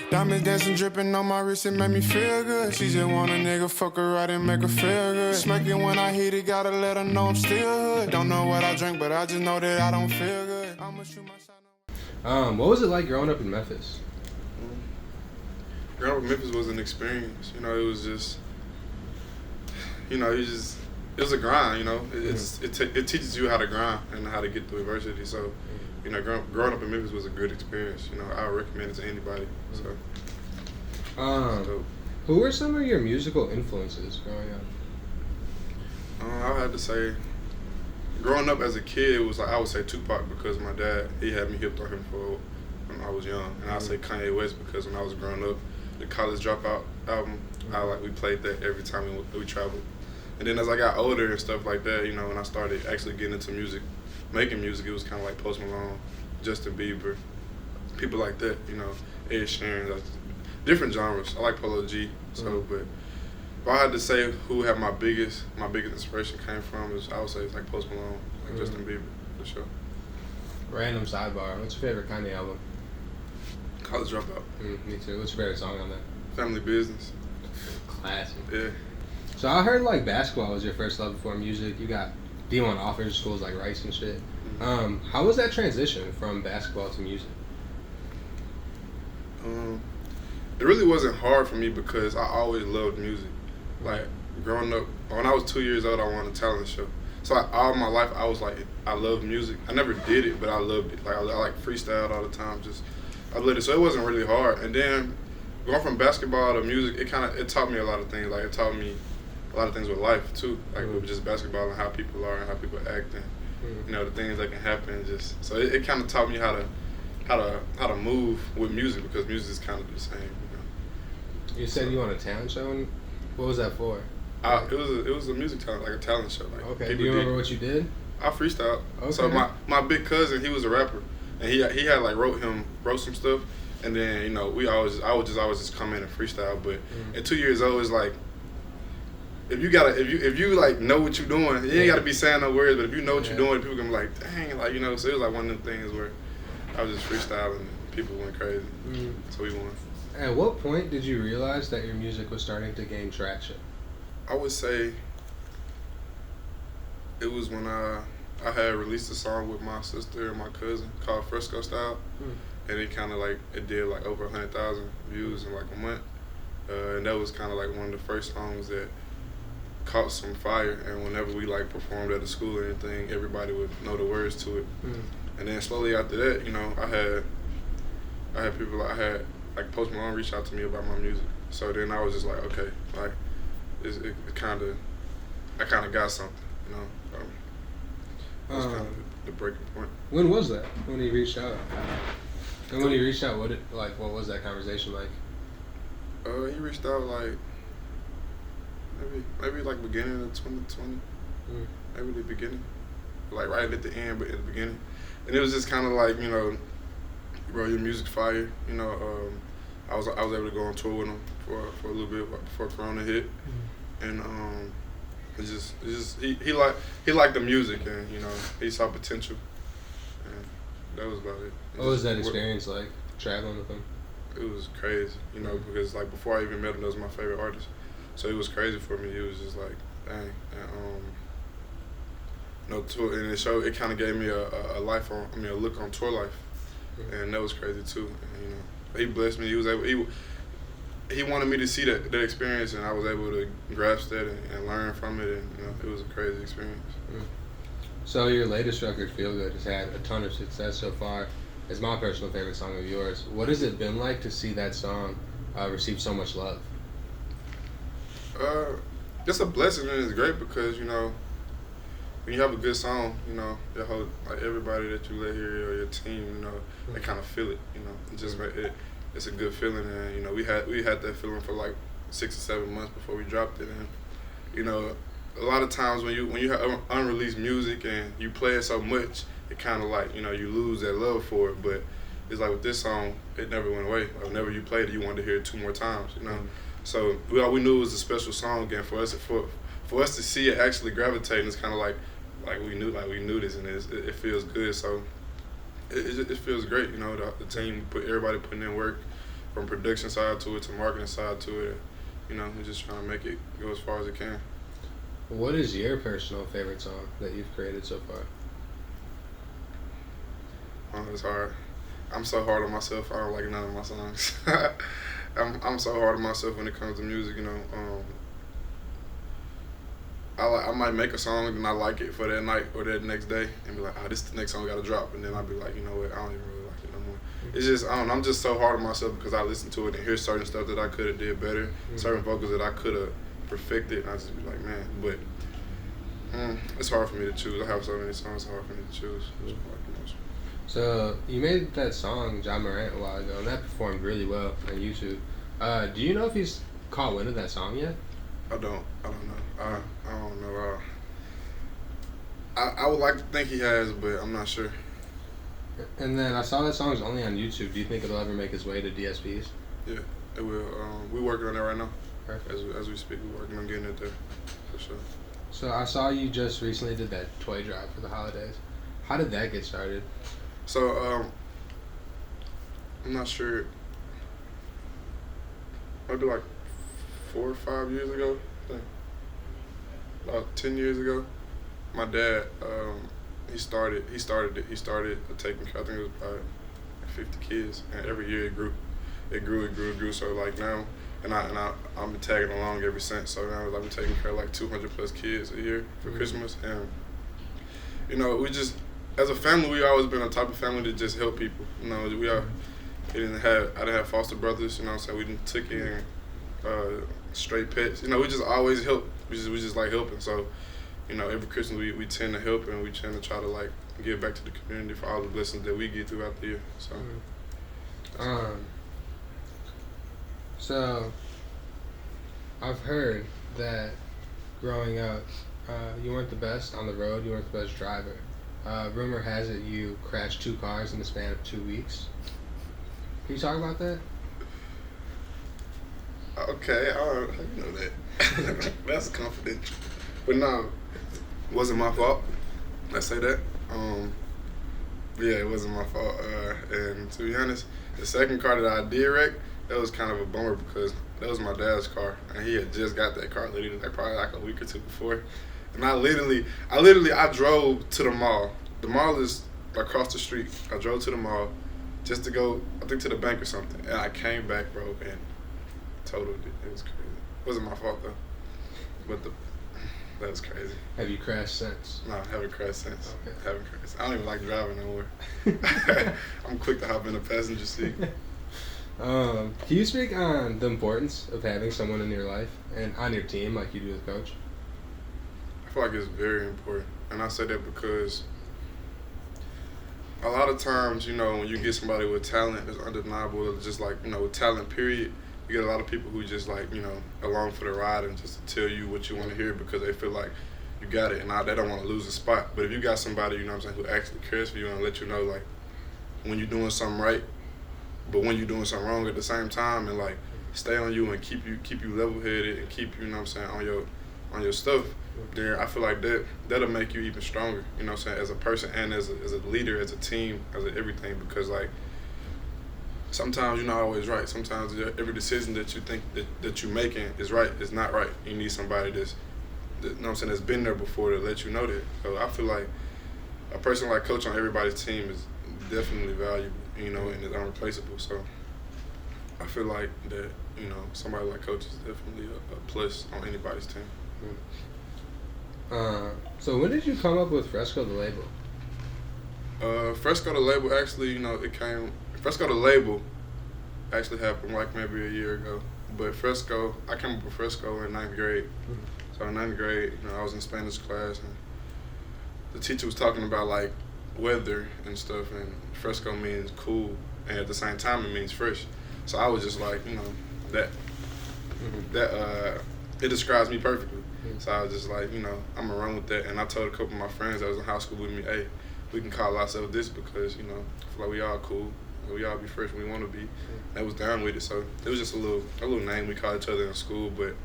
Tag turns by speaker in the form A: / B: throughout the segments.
A: Diamonds dancing, dripping on my wrist, it made me feel good. She just want a nigga, fuck her right and make her feel good. Smack it when I hit it, gotta let her know I'm still hood. Don't know what I drink, but I just know that I don't feel good. I'ma shoot my shot.
B: What was it like growing up in Memphis?
C: Growing up in Memphis was an experience. You know, it was just, you know, it was a grind. You know, it teaches you how to grind and how to get through adversity. So, you know, growing up in Memphis was a good experience. You know, I would recommend it to anybody. So,
B: who were some of your musical influences growing up?
C: I had to say, growing up as a kid, it was like I would say Tupac because my dad, he had me hipped on him for when I was young, and I'd say Kanye West because when I was growing up, the College Dropout album, we played that every time we traveled. And then as I got older and stuff like that, you know, when I started actually getting into music, making music, it was kind of like Post Malone, Justin Bieber, people like that, you know, Ed Sheeran, different genres. I like Polo G, so, but if I had to say who had my biggest inspiration came from, I would say it's like Post Malone, like Justin Bieber, for sure.
B: Random sidebar, what's your favorite Kanye album?
C: College Dropout.
B: Me too. What's your favorite song on that?
C: Family Business.
B: Classic.
C: Yeah.
B: So I heard like basketball was your first love before music. You got D1 offers, schools like Rice and shit. How was that transition from basketball to music?
C: It really wasn't hard for me because I always loved music. Like growing up, when I was 2 years old, I won a talent show. So all my life, I was like, I loved music. I never did it, but I loved it. Like I like freestyled all the time. I loved it. So it wasn't really hard. And then going from basketball to music, it taught me a lot of things. Like it taught me a lot of things with life too. Like with just basketball and how people are and how people act and you know the things that can happen. So it kind of taught me how to move with music because music is kind of the same. You know?
B: You said you won a talent show. And what was that for?
C: It was a music talent, like a talent show. Like
B: okay. Do you remember what you did?
C: I freestyled.
B: Okay.
C: So my big cousin, he was a rapper, and he had like wrote some stuff, and then you know I would just come in and freestyle. But at 2 years old, it's like if you like know what you're doing, you ain't gotta be saying no words. But if you know what you're doing, people gonna be like, dang, like you know. So it was like one of them things where I was just freestyling, and people went crazy. So we won.
B: At what point did you realize that your music was starting to gain traction?
C: I would say it was when I had released a song with my sister and my cousin called Fresco Style, and it did like over 100,000 views in like a month, and that was kind of like one of the first songs that caught some fire. And whenever we like performed at the school or anything, everybody would know the words to it. And then slowly after that, you know, I had people like Post Malone reach out to me about my music. So then I was just like, okay, like I kind of got something, you know. That was kind of the breaking point.
B: When was that? When he reached out? And when he reached out, what was that conversation like?
C: He reached out like maybe like beginning of 2020, maybe the beginning, like right at the end, but at the beginning, and it was just kind of like, you know, bro, your music's fire, you know. I was able to go on tour with him for a little bit before Corona hit, and he liked the music, and you know he saw potential, and that was about it.
B: What was that experience like traveling with him?
C: It was crazy, you know, because like before I even met him, that was my favorite artist, so it was crazy for me. It was just like, dang, and you know, tour, and it kind of gave me a look on tour life, and that was crazy too. And, you know, he blessed me. He wanted me to see that experience, and I was able to grasp that and learn from it, and you know, it was a crazy experience.
B: So your latest record, Feel Good, has had a ton of success so far. It's my personal favorite song of yours. What has it been like to see that song receive so much love?
C: It's a blessing, and it's great because, you know, when you have a good song, you know, your whole, like everybody that you let hear or your team, you know, they kind of feel it, you know. It just it's a good feeling, and you know, we had that feeling for like 6 or 7 months before we dropped it, and you know, a lot of times when you have unreleased music and you play it so much, it kind of like, you know, you lose that love for it. But it's like with this song, it never went away. Like, whenever you played it, you wanted to hear it 2 more times, you know. So we knew it was a special song, and for us to see it actually gravitating, it's kind of like we knew this, and it feels good. So it feels great, you know. The team everybody putting in work, from production side to it to marketing side to it. You know, we're just trying to make it go as far as it can.
B: What is your personal favorite song that you've created so far?
C: It's hard. I'm so hard on myself. I don't like none of my songs. I'm so hard on myself when it comes to music. You know, I might make a song and I like it for that night or that next day and be like, oh, this is the next song I gotta drop, and then I'll be like, you know what, I don't even really like it no more. It's just, I don't know, I'm just so hard on myself because I listen to it and hear certain stuff that I could have did better, certain vocals that I could have perfected, and I just be like, man, but it's hard for me to choose. I have so many songs, it's hard for me to choose.
B: So you made that song John Morant a while ago, and that performed really well on YouTube. Do you know if he's caught wind of that song yet?
C: I don't know. I don't know. I would like to think he has, but I'm not sure.
B: And then I saw that song's only on YouTube. Do you think it'll ever make its way to DSPs?
C: Yeah, it will. We're working on it right now.
B: Perfect.
C: As we speak, we're working on getting it there, for sure.
B: So I saw you just recently did that toy drive for the holidays. How did that get started?
C: So, I'm not sure. Maybe like 4 or 5 years ago, I think. About 10 years ago, my dad, he started taking care. I think it was about 50 kids, and every year it grew. So like now, and I'm been tagging along ever since. So now I've been taking care of like 200 plus kids a year for Christmas, and you know, we just, as a family, we always been a type of family to just help people. You know, I didn't have foster brothers. You know what I'm saying? We didn't took in straight pets. You know, we just always help. We just like helping. So, you know, every Christmas we tend to help, and we tend to try to like give back to the community for all the blessings that we get throughout the year. So,
B: so I've heard that growing up, you weren't the best on the road. You weren't the best driver. Rumor has it you crashed 2 cars in the span of 2 weeks. Can you talk about that?
C: Okay, how you know that? That's confidential. But no, it wasn't my fault. Let's say that. Yeah, it wasn't my fault. And to be honest, the second car that I did wreck, that was kind of a bummer because that was my dad's car, and he had just got that car literally probably like a week or two before. And I drove to the mall. The mall is across the street. I drove to the mall just to go, I think, to the bank or something. And I came back, bro, and totaled it. It was crazy. It wasn't my fault, though. But that was crazy.
B: Have you crashed since?
C: No, I haven't crashed since.
B: Okay.
C: Haven't crashed. I don't even like driving no more. I'm quick to hop in the passenger seat.
B: Can you speak on the importance of having someone in your life and on your team like you do with Coach?
C: I feel like it's very important. And I say that because a lot of times, you know, when you get somebody with talent that's undeniable, just like, you know, with talent, period, you get a lot of people who just like, you know, along for the ride and just to tell you what you want to hear because they feel like you got it and they don't want to lose a spot. But if you got somebody, you know what I'm saying, who actually cares for you and let you know, like, when you're doing something right, but when you're doing something wrong at the same time, and like stay on you and keep you level-headed and keep you, you know what I'm saying, on your stuff, then I feel like that'll make you even stronger, you know what I'm saying, as a person and as a leader, as a team, as everything, because like sometimes you're not always right. Sometimes every decision that you think that you're making is right is not right. You need somebody that, you know what I'm saying, that's been there before to let you know that. So I feel like a person like Coach on everybody's team is definitely valuable, you know, and is irreplaceable. So I feel like that, you know, somebody like Coach is definitely a plus on anybody's team.
B: So when did you come up with Fresco the label?
C: Fresco the label actually, you know, Fresco the label actually happened like maybe a year ago. But Fresco, I came up with Fresco in 9th grade. So in 9th grade, you know, I was in Spanish class and the teacher was talking about like weather and stuff, and Fresco means cool, and at the same time it means fresh. So I was just like, you know, it describes me perfectly. So I was just like, you know, I'm gonna run with that. And I told a couple of my friends that was in high school with me, hey, we can call ourselves this because, you know, I feel like we all cool. We all be fresh when we want to be. They was down with it. So it was just a little name we called each other in school. But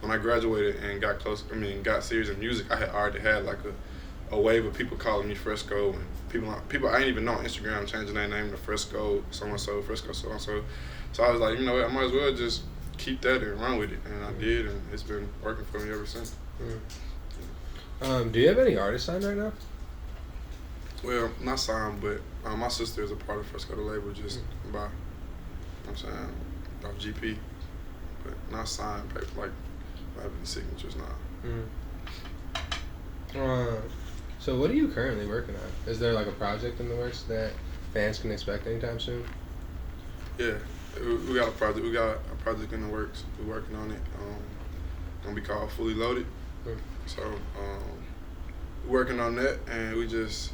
C: when I graduated and got serious in music, I had already had like a wave of people calling me Fresco, and people I didn't even know on Instagram changing their name to Fresco so and so, Fresco so and so. So I was like, you know what, I might as well just keep that and run with it, and I did, and it's been working for me ever since.
B: Do you have any artists signed right now?
C: Well, not signed, but my sister is a part of Fresco Trey label just by, you know what I'm saying, off GP, but not signed paper, like having signatures now.
B: So what are you currently working on? Is there like a project in the works that fans can expect anytime soon?
C: Yeah, we got a project. We got a project in the works. We're working on it. Gonna be called Fully Loaded. So we're working on that, and we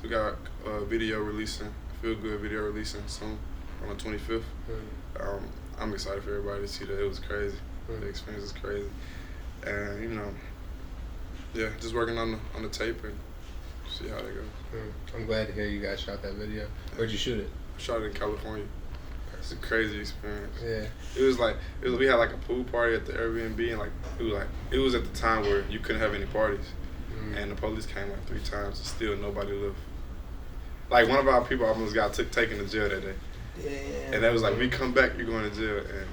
C: got a video releasing, feel good video releasing soon on the 25th. I'm excited for everybody to see that. It was crazy. The experience is crazy, and you know, yeah, just working on the tape and see how that goes.
B: I'm glad to hear you guys shot that video. Where'd you shoot it?
C: Shot it in California. It's a crazy experience.
B: Yeah.
C: We had like a pool party at the Airbnb, and it was at the time where you couldn't have any parties, and the police came like 3 times, and still nobody left. Like one of our people almost got taken to jail that day.
B: Damn.
C: And that was like, we come back, you're going to jail, and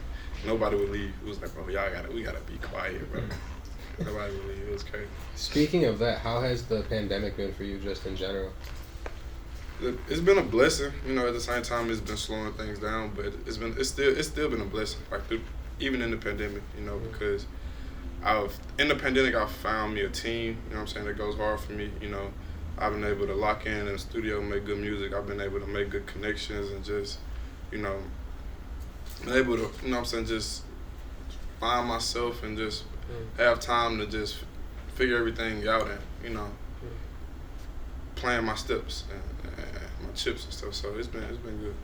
C: nobody would leave. It was like, bro, we gotta be quiet, bro. Nobody would leave. It was crazy.
B: Speaking of that, how has the pandemic been for you just in general?
C: It's been a blessing, you know. At the same time, it's been slowing things down, but it's still been a blessing. Like even in the pandemic, you know, because in the pandemic I found me a team. You know what I'm saying? That goes hard for me. You know, I've been able to lock in the studio, make good music. I've been able to make good connections and just, you know, been able to, you know what I'm saying, just find myself and just have time to just figure everything out and, you know, plan my steps and my chips and stuff. So it's been good.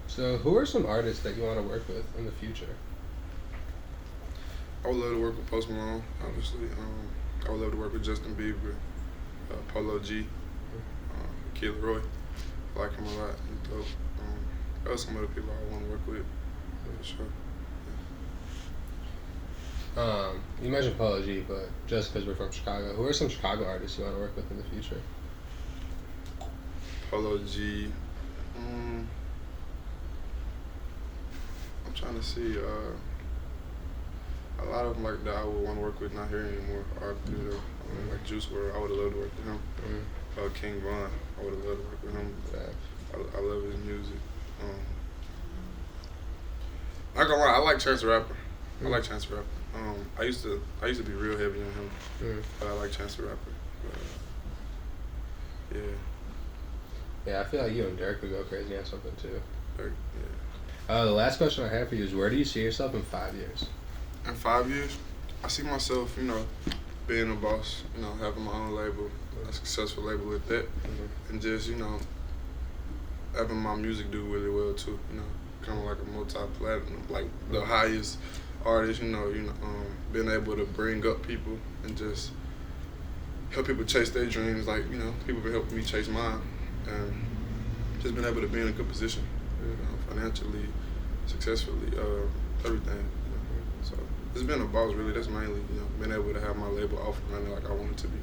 B: So who are some artists that you want to work with in the future?
C: I would love to work with Post Malone, obviously. I would love to work with Justin Bieber, Polo G, Kid Leroy. I like him a lot. He's dope. Those are some of the people I want to work with, for sure.
B: You mentioned Polo G, but just because we're from Chicago, who are some Chicago artists you want to work with in the future?
C: Polo G. I'm trying to see. A lot of them like that I would want to work with not here anymore. Like Juice WRLD, I would have loved to work with him. King Von, I would have loved to work with him. I love his music. Not gonna lie, I like Chance the Rapper. I like Chance the Rapper. I used to be real heavy on him, but I like Chance the Rapper. Yeah.
B: Yeah, I feel like you and Derek would go crazy on something too.
C: Derek, yeah.
B: The last question I have for you is, where do you see yourself in 5 years?
C: In 5 years, I see myself, you know, being a boss, you know, having my own label, a successful label at that, and just, you know, having my music do really well too, you know, kind of like a multi-platinum, like the highest artist, you know, being able to bring up people and just help people chase their dreams, like, you know, people been helping me chase mine, and just been able to be in a good position, you know, financially, successfully, everything. So it's been a boss, really. That's mainly, you know, being able to have my label off and running like I want it to be.